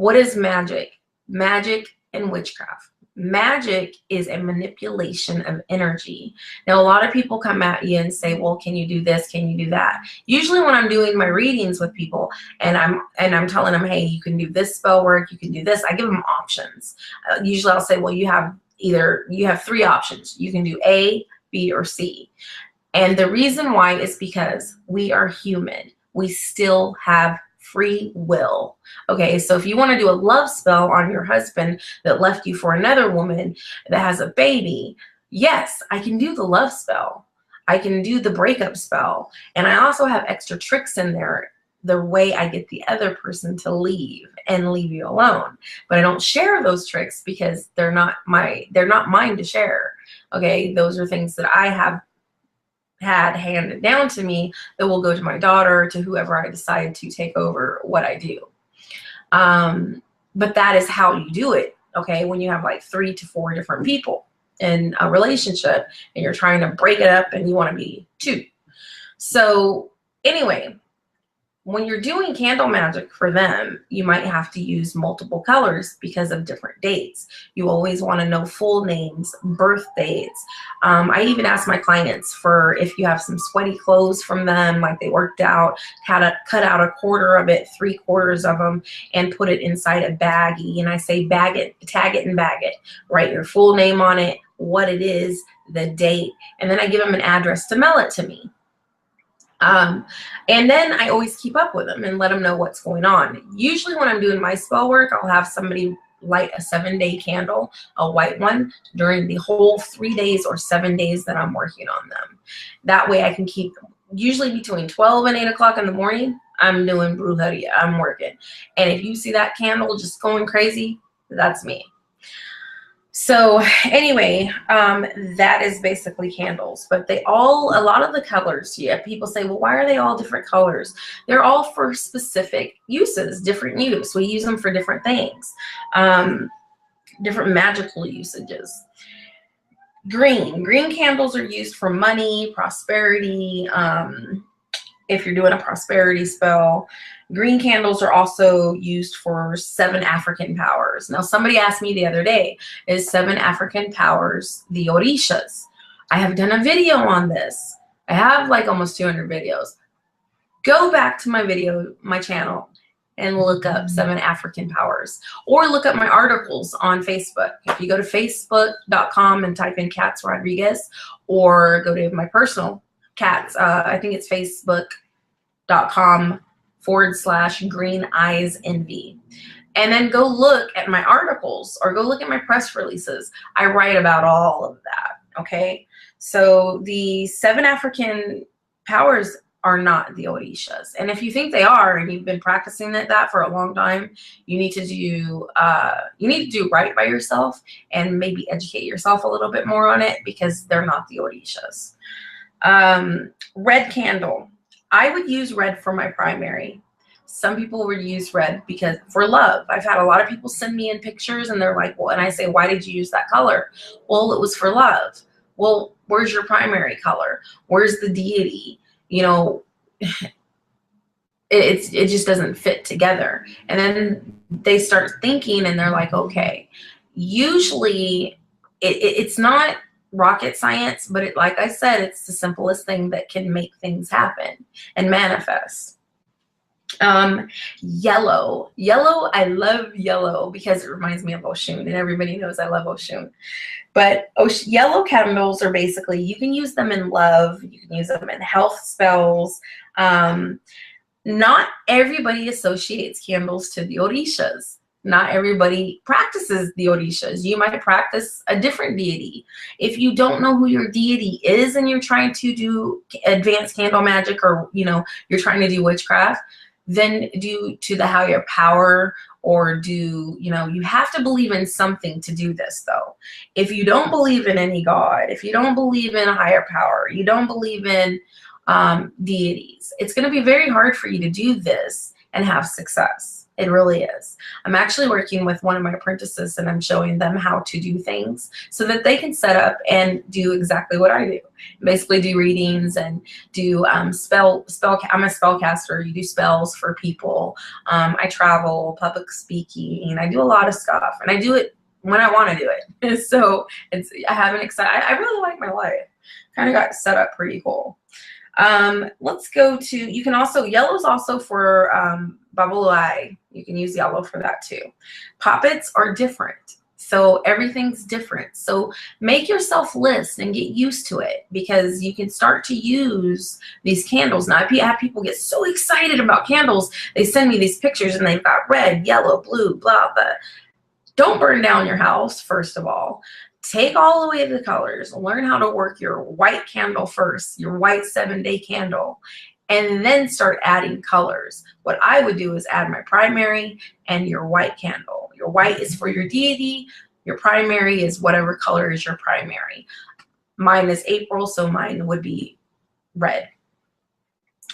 What is magic? Magic and witchcraft. Magic is a manipulation of energy. Now, a lot of people come at you and say, well, can you do this? Can you do that? Usually when I'm doing my readings with people and I'm telling them, hey, you can do this spell work, you can do this, I give them options. Usually I'll say, well, you have 3 options. You can do A, B, or C. And the reason why is because we are human. We still have free will. Okay, so if you want to do a love spell on your husband that left you for another woman that has a baby, yes, I can do the love spell. I can do the breakup spell. And I also have extra tricks in there, the way I get the other person to leave and leave you alone. But I don't share those tricks because they're not mine to share. Okay, those are things that I have had handed down to me that will go to my daughter, to whoever I decide to take over what I do. But that is how you do it. Okay, when you have like 3 to 4 different people in a relationship and you're trying to break it up and you want to be 2. So anyway, when you're doing candle magic for them, you might have to use multiple colors because of different dates. You always want to know full names, birth dates. I even ask my clients for if you have some sweaty clothes from them, like they worked out, cut out a quarter of it, 3/4 of them, and put it inside a baggie. And I say bag it, tag it, and bag it. Write your full name on it, what it is, the date, and then I give them an address to mail it to me. And then I always keep up with them and let them know what's going on. Usually when I'm doing my spell work, I'll have somebody light a 7-day candle, a white one, during the whole 3 days or 7 days that I'm working on them. That way I can keep, usually between 12 and 8 o'clock in the morning, I'm doing brujeria, I'm working. And if you see that candle just going crazy, that's me. So anyway, that is basically candles, but a lot of the colors, yeah, people say, well, why are they all different colors? They're all for specific uses, different use. We use them for different things, different magical usages. Green candles are used for money, prosperity. If you're doing a prosperity spell. Green candles are also used for 7 African powers. Now, somebody asked me the other day, is 7 African powers the Orishas? I have done a video on this. I have like almost 200 videos. Go back to my channel, and look up 7 African powers. Or look up my articles on Facebook. If you go to facebook.com and type in Katz Rodriguez, or go to my personal Katz, I think it's facebook.com/green eyes envy, and then go look at my articles or go look at my press releases. I write about all of that. Okay, so the 7 African powers are not the Orishas, and if you think they are and you've been practicing that for a long time, you need to do right by yourself and maybe educate yourself a little bit more on it, because they're not the Orishas. Red candle. I would use red for my primary. Some people would use red because for love. I've had a lot of people send me in pictures and they're like, well, and I say, why did you use that color? Well, it was for love. Well, where's your primary color? Where's the deity? You know, it just doesn't fit together. And then they start thinking and they're like, okay, usually it's not rocket science, but like I said, it's the simplest thing that can make things happen and manifest. Yellow, I love yellow because it reminds me of Oshun, and everybody knows I love Oshun. But yellow candles are basically, you can use them in love, you can use them in health spells. Not everybody associates candles to the Orishas. Not everybody practices the Orishas. You might practice a different deity. If you don't know who your deity is and you're trying to do advanced candle magic, or you're trying to do witchcraft, then do to the higher power, or you have to believe in something to do this though. If you don't believe in any god, if you don't believe in a higher power, you don't believe in deities, it's going to be very hard for you to do this and have success. It really is. I'm actually working with one of my apprentices, and I'm showing them how to do things so that they can set up and do exactly what I do. Basically do readings and do I'm a spellcaster. You do spells for people. I travel, public speaking. I do a lot of stuff, and I do it when I want to do it. So I have an exciting, I really like my life. Kind of got set up pretty cool. Let's go to, you can also, yellow's also for bubble eye. You can use yellow for that too. Poppets are different. So everything's different. So make yourself lists and get used to it, because you can start to use these candles. Now, I have people get so excited about candles. They send me these pictures and they've got red, yellow, blue, blah, blah. Don't burn down your house, first of all. Take all the way the colors. Learn how to work your white candle first, your white 7-day candle, and then start adding colors. What I would do is add my primary and your white candle. Your white is for your deity. Your primary is whatever color is your primary. Mine is April, so mine would be red.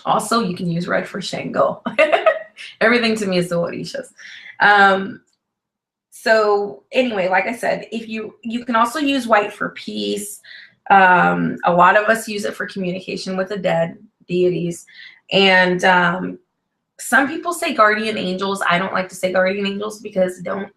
Also, you can use red for Shango. Everything to me is the Orishas. So anyway, like I said, if you can also use white for peace. A lot of us use it for communication with the dead deities. And some people say guardian angels. I don't like to say guardian angels because I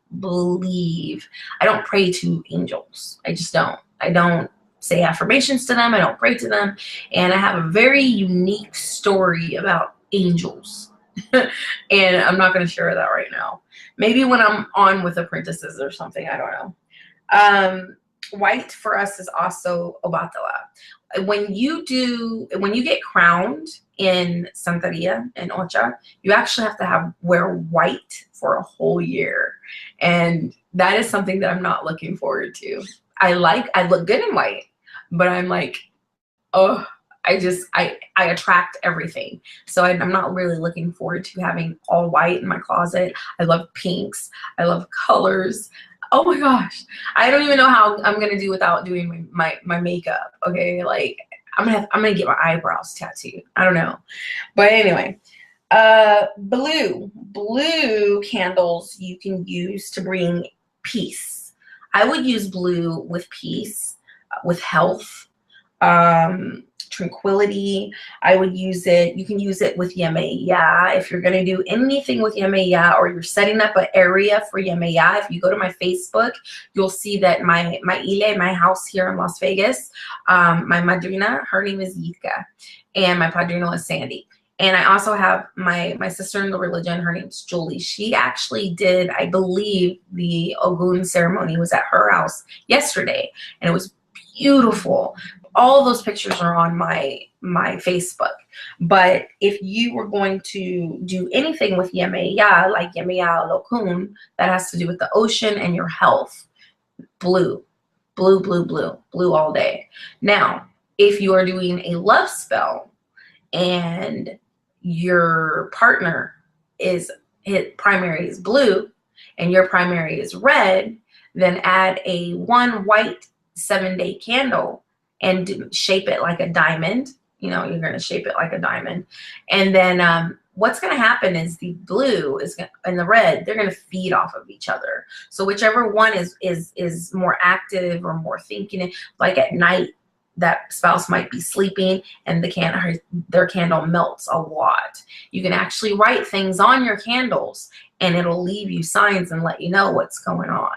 don't pray to angels. I just don't. I don't say affirmations to them. I don't pray to them. And I have a very unique story about angels. And I'm not going to share that right now. Maybe when I'm on with apprentices or something, I don't know. White for us is also Obatala. When you get crowned in Santeria and Ocha, you actually have to wear white for a whole year. And that is something that I'm not looking forward to. I look good in white, but I'm like, oh, I attract everything. So I'm not really looking forward to having all white in my closet. I love pinks. I love colors. Oh my gosh. I don't even know how I'm going to do without doing my makeup. Okay. Like I'm going to get my eyebrows tattooed. I don't know. But anyway, blue candles you can use to bring peace. I would use blue with peace, with health, tranquility. I would use it. You can use it with Yemeya. If you're going to do anything with Yemeya, or you're setting up an area for Yemeya, if you go to my Facebook, you'll see that my house here in Las Vegas, my madrina, her name is Yitka, and my padrino is Sandy. And I also have my sister in the religion, her name's Julie. She actually did, I believe, the Ogun ceremony was at her house yesterday, and it was beautiful. All those pictures are on my Facebook. But if you were going to do anything with Yemeya, like Yemeya Lokun, that has to do with the ocean and your health, blue all day. Now, if you are doing a love spell and your partner his primary is blue and your primary is red, then add a 1 white 7-day candle and shape it like a diamond. You know, you're going to shape it like a diamond. And then what's going to happen is the blue and the red, they're going to feed off of each other. So whichever one is more active or more thinking, like at night, that spouse might be sleeping and their candle melts a lot. You can actually write things on your candles and it'll leave you signs and let you know what's going on.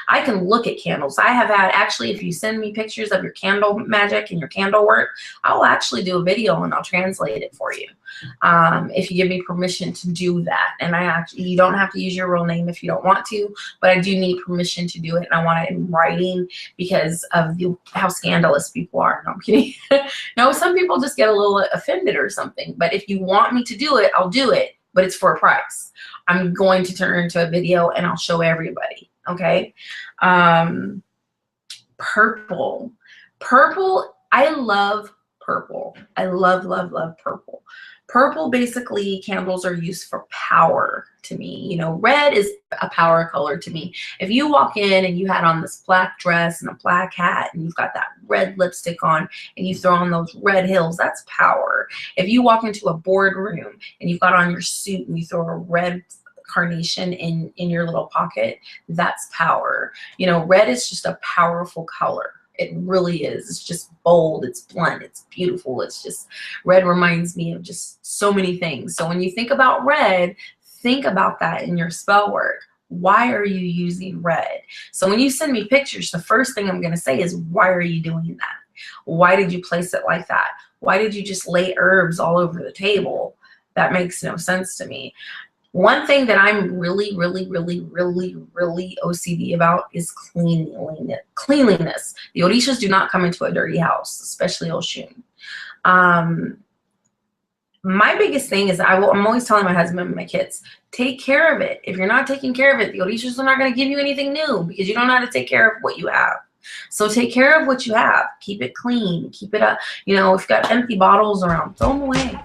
I can look at candles. I have had, actually, if you send me pictures of your candle magic and your candle work, I'll actually do a video and I'll translate it for you. If you give me permission to do that. And you don't have to use your real name if you don't want to, but I do need permission to do it. And I want it in writing because of how scandalous people are. No, I'm kidding. No, some people just get a little offended or something. But if you want me to do it, I'll do it, but it's for a price. I'm going to turn it into a video and I'll show everybody. Okay. Purple. I love purple. I love purple. Purple, basically, candles are used for power to me. You know, red is a power color to me. If you walk in and you had on this black dress and a black hat and you've got that red lipstick on and you throw on those red heels, that's power. If you walk into a boardroom and you've got on your suit and you throw a red carnation in your little pocket, that's power. You know, red is just a powerful color. It really is. It's just bold, it's blunt, it's beautiful. It's just, red reminds me of just so many things. So when you think about red, think about that in your spell work. Why are you using red? So when you send me pictures, the first thing I'm going to say is, why are you doing that? Why did you place it like that? Why did you just lay herbs all over the table? That makes no sense to me. One thing that I'm really OCD about is cleanliness. The Orishas do not come into a dirty house, especially Oshun. My biggest thing is I'm always telling my husband and my kids, take care of it. If you're not taking care of it, the Orishas are not going to give you anything new because you don't know how to take care of what you have. So take care of what you have. Keep it clean. Keep it up. You know, if you've got empty bottles around, throw them away.